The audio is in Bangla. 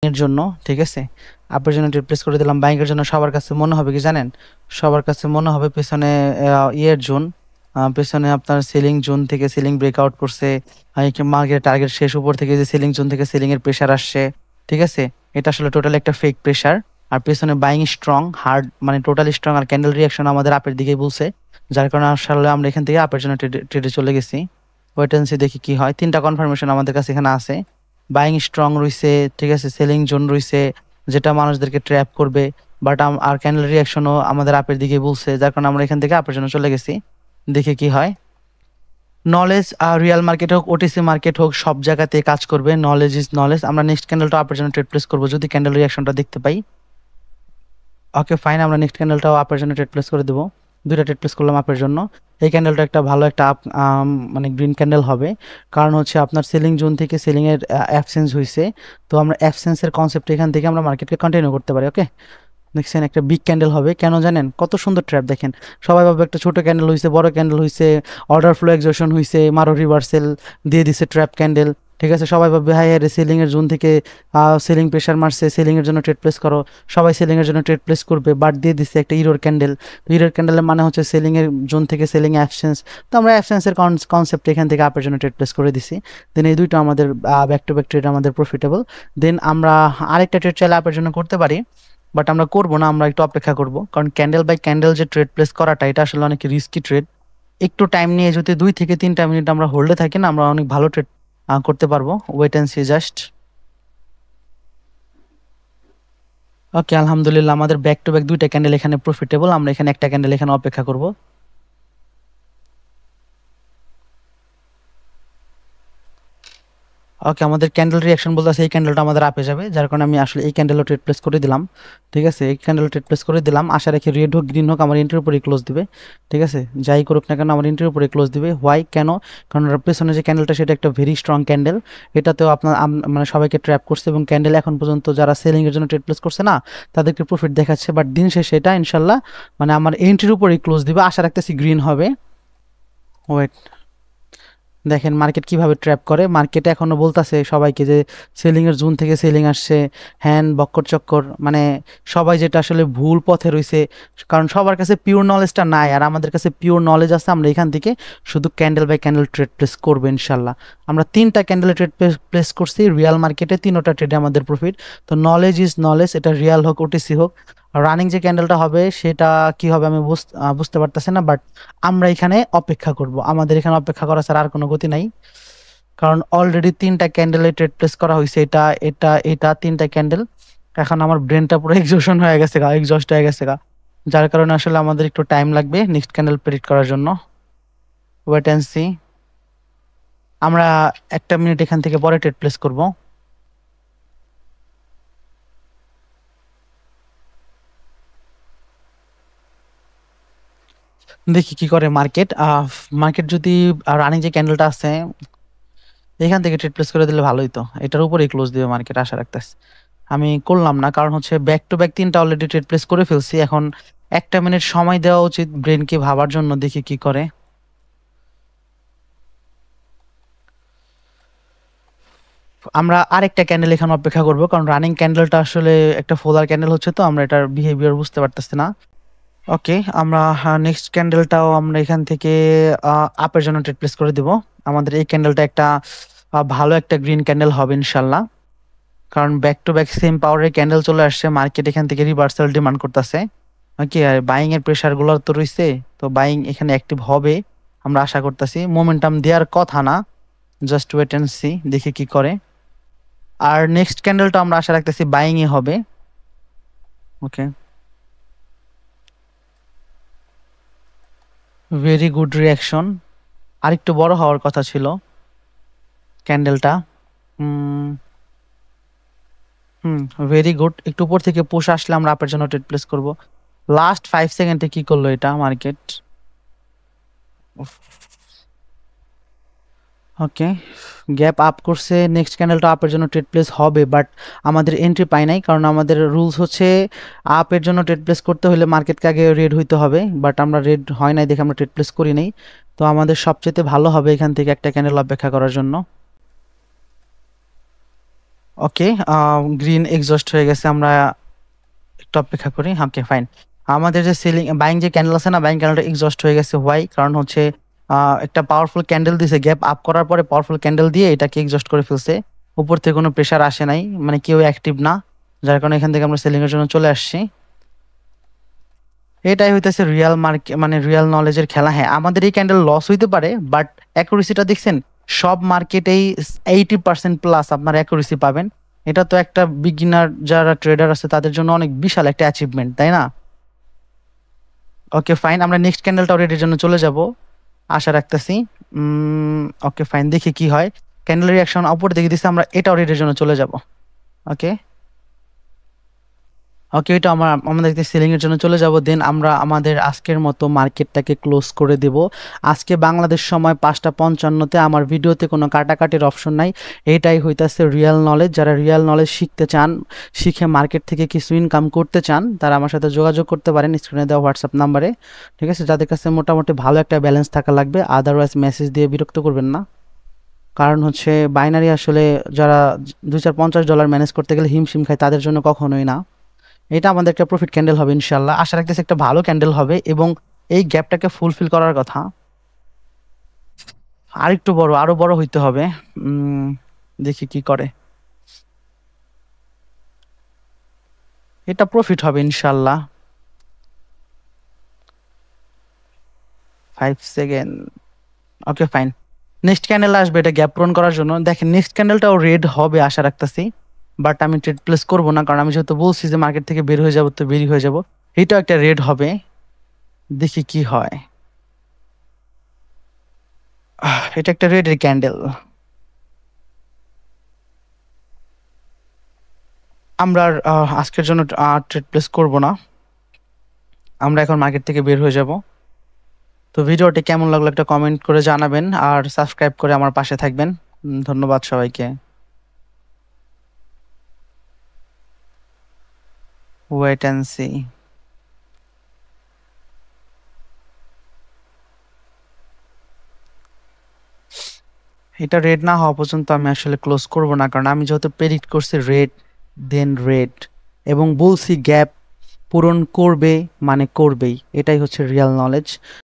এর জন্য, ঠিক আছে, আপের জন্য ট্রেড প্লেস করে দিলাম। বাইং এর জন্য সবার কাছে মনে হবে কি জানেন, সবার কাছে মনে হবে পেছনে ইয়ের জোন, পেছনে আপনার সিলিং জোন থেকে সিলিং ব্রেকআউট করছে, মার্কেট টার্গেট শেষ, উপর থেকে যে সিলিং জোন থেকে সিলিং এর প্রেসার আসছে, ঠিক আছে। এটা আসলে টোটালি একটা ফেক প্রেসার। আর পেছনে বাইং স্ট্রং হার্ড, মানে টোটালি স্ট্রং, আর ক্যান্ডেল রিয়াকশন আমাদের আপের দিকেই বলছে, যার কারণে আসলে আমরা এখান থেকে আপের জন্য ট্রেডে চলে গেছি। ওয়েট এন্ড সি দেখি কি হয়। তিনটা কনফার্মেশন আমাদের কাছে এখানে আছে, বাইং স্ট্রং রইছে, ঠিক আছে, সেলিং জোন রইছে যেটা মানুষদেরকে ট্র্যাপ করবে, বাট আর ক্যান্ডেল রিয়াকশনও আমাদের আপের দিকে বলছে, যার কারণে আমরা এখান থেকে আপের জন্য চলে গেছি। দেখে কি হয়। নলেজ আর রিয়েল মার্কেট হোক, ওটিসি মার্কেট হোক, সব জায়গাতে কাজ করবে। Knowledge is knowledge. আমরা নেক্সট ক্যান্ডেলটা আপের জন্য ট্রেড প্লেস করবো যদি ক্যান্ডেল রিয়াকশনটা দেখতে পাই। ওকে ফাইন, আমরা নেক্সট ক্যান্ডেলটাও আপের জন্য ট্রেড প্লেস করে দেবো। দুইটা ট্রেড প্লেস করলাম আপের জন্য। এই ক্যান্ডেলটা একটা ভালো একটা আপ, মানে গ্রিন ক্যান্ডেল হবে, কারণ হচ্ছে আপনার সেলিং জোন থেকে সেলিং এর অ্যাবসেন্স হয়েছে। তো আমরা অ্যাবসেন্সের কনসেপ্ট এখান থেকে আমরা মার্কেটকে কন্টিনিউ করতে পারি। ওকে, দেখছেন একটা বিগ ক্যান্ডেল হবে, কেন জানেন, কত সুন্দর ট্র্যাপ দেখেন। সবাই ভাবে একটা ছোট ক্যান্ডেল হয়েছে, বড় ক্যান্ডেল হয়েছে, অর্ডার ফ্লো এক্সজশন হয়েছে, মারো রিভার্সেল দিয়ে দিছে ট্র্যাপ ক্যান্ডেল, ঠিক আছে। সবাই ভাবে হাই হাই সেলিং এর জোন থেকে সেলিং প্রেশার মারছে, সেলিং এর জন্য ট্রেড প্লেস করো, সবাই সেলিং এর জন্য ট্রেড প্লেস করবে, বাট দিয়ে দিছে একটা ইরোর ক্যান্ডেল। ইরোর ক্যান্ডেলের মানে হচ্ছে সেলিং এর জোন থেকে সেলিং অ্যাবসেন্স। তো আমরা অ্যাবসেন্সের কনসেপ্ট এখান থেকে আপের জন্য ট্রেড প্লেস করে দিছি। দেন এই দুইটা আমাদের ব্যাক টু ব্যাক ট্রেড আমাদের প্রফিটেবল। দেন আমরা আরেকটা ট্রেড চাইলে আপের জন্য করতে পারি, বাট আমরা করবো না, আমরা একটু অপেক্ষা করব, কারণ ক্যান্ডেল বাই ক্যান্ডেল যে ট্রেড প্লেস করাটা এটা আসলে অনেক রিস্কি ট্রেড। একটু টাইম নিয়ে যদি 2 থেকে 3টা মিনিট আমরা হোল্ডে থাকি না, আমরা অনেক ভালো ট্রেড করতে পারবো। Wait and see just. Okay, আলহামদুলিল্লাহ আমাদের ব্যাক টু ব্যাক 2টা ক্যান্ডেল এখানে প্রফিটেবল। আমরা এখানে একটা ক্যান্ডেল এখানে অপেক্ষা করব। ওকে, আমাদের ক্যান্ডেল রিয়াকশন বলতেছে এই ক্যান্ডেলটা আমাদের আপে যাবে, যার কারণে আমি আসলে এই ক্যান্ডেলও ট্রেড প্লেস করে দিলাম, ঠিক আছে। এই ক্যান্ডেল ট্রেড প্লেস করে দিলাম, আশা রাখি রেড হোক গ্রিন হোক আমার এন্ট্রির উপরে ক্লোজ দিবে, ঠিক আছে। যাই করুক না কেন আমার এন্ট্রির উপরে ক্লোজ দিবে। হোয়াই, কেন? কারণ ওর পেছনে যে ক্যান্ডেলটা সেটা একটা ভেরি স্ট্রং ক্যান্ডেল, এটাতেও আপনার মানে সবাইকে ট্র্যাপ করছে, এবং ক্যান্ডেল এখন পর্যন্ত যারা সেলিং এর জন্য ট্রেড প্লেস করছে না তাদেরকে প্রফিট দেখাচ্ছে, বাট দিন শেষে এটা ইনশাল্লাহ মানে আমার এন্ট্রির উপরেই ক্লোজ দিবে, আশা রাখতেছি গ্রিন হবে। ওয়েট, দেখেন মার্কেট কিভাবে ট্র্যাপ করে। মার্কেটে এখনো বলতাছে সবাইকে যে সেলিং এর জোন থেকে সেলিং আসছে, হ্যান বক্কর চক্কর, মানে সবাই যেটা আসলে ভুল পথে রয়েছে, কারণ সবার কাছে পিওর নলেজটা নাই, আর আমাদের কাছে পিওর নলেজ আছে। আমরা এখান থেকে শুধু candle by candle trade place করবো ইনশাল্লাহ। আমরা 3টা ক্যান্ডেল ট্রেড প্লেস করছি রিয়াল মার্কেটে, 3টা ট্রেডে আমাদের প্রফিট। তো নলেজ ইজ নলেজ, এটা রিয়াল হোক ওটিসি হোক। রানিং যে ক্যান্ডেলটা হবে সেটা কি হবে আমি বুঝতে পারতেছি না, বাট আমরা এখানে অপেক্ষা করব। আমাদের এখানে অপেক্ষা করা ছাড়া আর কোনো গতি নাই, কারণ অলরেডি 3টা ক্যান্ডেলে ট্রেড প্লেস করা হয়েছে, এটা এটা এটা 3টা ক্যান্ডেল। এখন আমার ব্রেনটা পুরো এক্সজশন হয়ে গেছে গা, এক্সস্ট হয়ে গেছে গা, যার কারণে আসলে আমাদের একটু টাইম লাগবে নেক্সট ক্যান্ডেল প্রেডিক্ট করার জন্য। Wait and see. আমরা 1 মিনিট এখান থেকে পরে ট্রেড প্লেস করব। দেখি কি করে মার্কেট। মার্কেট যদি রানিং যে ক্যান্ডেলটা আছে এখান থেকে ট্রেড প্লেস করে দিলে ভালোই, তো এটার উপরেই ক্লোজ দিবে মার্কেট আশা রাখতেছি। আমি করলাম না, কারণ হচ্ছে ব্যাক টু ব্যাক 3টা অলরেডি ট্রেড প্লেস করে ফেলছি। এখন 1 মিনিট সময় দেওয়া উচিত ব্রেনকে ভাবার জন্য, দেখি কি করে। আমরা আরেকটা ক্যান্ডেল এখানে অপেক্ষা করব, কারণ রানিং ক্যান্ডেলটা আসলে একটা ফোলার ক্যান্ডেল হচ্ছে, তো আমরা এটার বিহেভিয়ার বুঝতে পারতেছি না। ওকে, আমরা নেক্সট ক্যান্ডেলটাও আমরা এখান থেকে আপের জন্য ট্রেড প্লেস করে দিব। আমাদের এই ক্যান্ডেলটা একটা ভালো একটা গ্রিন ক্যান্ডেল হবে ইনশাল্লাহ, কারণ ব্যাক টু ব্যাক সেম পাওয়ারের ক্যান্ডেল চলে আসছে, মার্কেট এখান থেকে রিভার্সাল ডিমান্ড করতেছে। ওকে, আর বাইং এর প্রেসার গুলো তো রয়েছে, তো বাইং এখানে অ্যাক্টিভ হবে আমরা আশা করতেছি। মোমেন্টাম দেওয়ার কথা না, জাস্ট ওয়েট এন্ড সি, দেখি কি করে। আর নেক্সট ক্যান্ডেলটা আমরা আশা রাখতেছি বাইং এ হবে। ওকে, ভেরি গুড রিয়াকশন, আরেকটু বড় হওয়ার কথা ছিল ক্যান্ডেলটা। ভেরি গুড, একটু উপর থেকে পুশ আসলে আমরা আপের জন্য ট্রেড প্লেস করব। লাস্ট 5 সেকেন্ডে কি করলো এটা মার্কেট। ওকে, গ্যাপ আপ করছে, নেক্সট ক্যান্ডেলটা আপের জন্য ট্রেড প্লেস হবে, বাট আমাদের এন্ট্রি পাই নাই, কারণ আমাদের রুলস হচ্ছে আপের জন্য ট্রেড প্লেস করতে হলে মার্কেটকে আগে রেড হইতে হবে, বাট আমরা রেড হয় নাই দেখে আমরা ট্রেড প্লেস করি নাই। তো আমাদের সবচেয়ে ভালো হবে এখান থেকে একটা ক্যান্ডেল অপেক্ষা করার জন্য। ওকে, গ্রিন এক্সস্ট হয়ে গেছে, আমরা একটু অপেক্ষা করি। ওকে ফাইন, আমাদের যে সেলিং বাইং যে ক্যান্ডেল আছে না, বাইং ক্যান্ডেলটা এক্সস্ট হয়ে গেছে। হোয়াই? কারণ হচ্ছে একটা পাওয়ারফুল ক্যান্ডেল দিছে, গ্যাপ আপ করার পরে পাওয়ারফুল ক্যান্ডেল দিয়ে এটাকে এক্সস্ট করে ফেলছে। উপর থেকে কোনো প্রেশার আসে নাই, মানে কেউ অ্যাক্টিভ না, যার কারণে এখান থেকে আমরা সেলিং এর জন্য চলে আসছি। এটাই হইতেছে রিয়েল মার্কেট, মানে রিয়েল নলেজের খেলা। হ্যাঁ, আমাদের এই ক্যান্ডেল লস হইতে পারে, বাট অ্যাকুরেসিটা দেখছেন, সব মার্কেটেই 80% প্লাস আপনার অ্যাকুরেসি পাবেন। এটা তো একটা বিগিনার যারা ট্রেডার আছে তাদের জন্য অনেক বিশাল একটা অ্যাচিভমেন্ট, তাই না? ওকে ফাইন, আমরা নেক্সট ক্যান্ডেলটা রেডের জন্য চলে যাব, আশা রাখতেছি। ওকে ফাইন, দেখি কি হয়। ক্যান্ডেল রিয়াকশন অপর দিকে দিচ্ছে, আমরা এটাও রেডের জন্য চলে যাব। ওকে ওকে, এটা আমাদের সেলিং এর জন্য চলে যাব, দেন আমরা আমাদের আজকের মতো মার্কেটটাকে ক্লোজ করে দেব। আজকে বাংলাদেশ সময় 5:55-তে, আমার ভিডিওতে কোনো কাটাকাটির অপশন নাই। এটাই হইতাছে রিয়েল নলেজ। যারা রিয়েল নলেজ শিখতে চান, শিখে মার্কেট থেকে কিছু ইনকাম করতে চান, তারা আমার সাথে যোগাযোগ করতে পারেন স্ক্রিনে দেওয়া হোয়াটসঅ্যাপ নাম্বারে। ঠিক আছে, যাদের কাছে মোটামুটি ভালো একটা ব্যালেন্স থাকা লাগবে, আদারওয়াইজ মেসেজ দিয়ে বিরক্ত করবেন না। কারণ হচ্ছে বাইনারি আসলে যারা $250 ম্যানেজ করতে গেলে হিমশিম খায়, তাদের জন্য কখনোই না। এটা আমাদের একটা প্রফিট ক্যান্ডেল হবে ইনশাল্লাহ, আশা রাখতেছি একটা ভালো ক্যান্ডেল হবে, এবং এই গ্যাপটাকে ফুলফিল করার কথা। আরেকটু বড়, আরো বড় হইতে হবে। দেখি কি করে, এটা প্রফিট হবে ইনশাল্লাহ। 5 second. Okay fine, next candle আসবে এটা গ্যাপ পূরণ করার জন্য। দেখেন নেক্সট ক্যান্ডেলটাও রেড হবে আশা রাখতেছি, বাট আমি ট্রেড প্লেস করবো না, কারণ আমি যেহেতু বলছি যে মার্কেট থেকে বের হয়ে যাবো, তো বেরিয়ে হয়ে যাবো। এটাও একটা রেড হবে, দেখি কি হয়। এটা একটা রেডের ক্যান্ডেল, আমরা আর, আজকের জন্য ট্রেড প্লেস করব না, আমরা এখন মার্কেট থেকে বের হয়ে যাব। তো ভিডিওটি কেমন লাগলো একটা কমেন্ট করে জানাবেন, আর সাবস্ক্রাইব করে আমার পাশে থাকবেন। ধন্যবাদ সবাইকে। Wait and see. এটা রেড না হওয়া পর্যন্ত আমি আসলে ক্লোজ করব না, কারণ আমি যেহেতু প্রেডিক্ট করছি রেড, দেন রেড, এবং বলছি গ্যাপ পূরণ করবে, মানে করবেই। এটাই হচ্ছে রিয়েল নলেজ।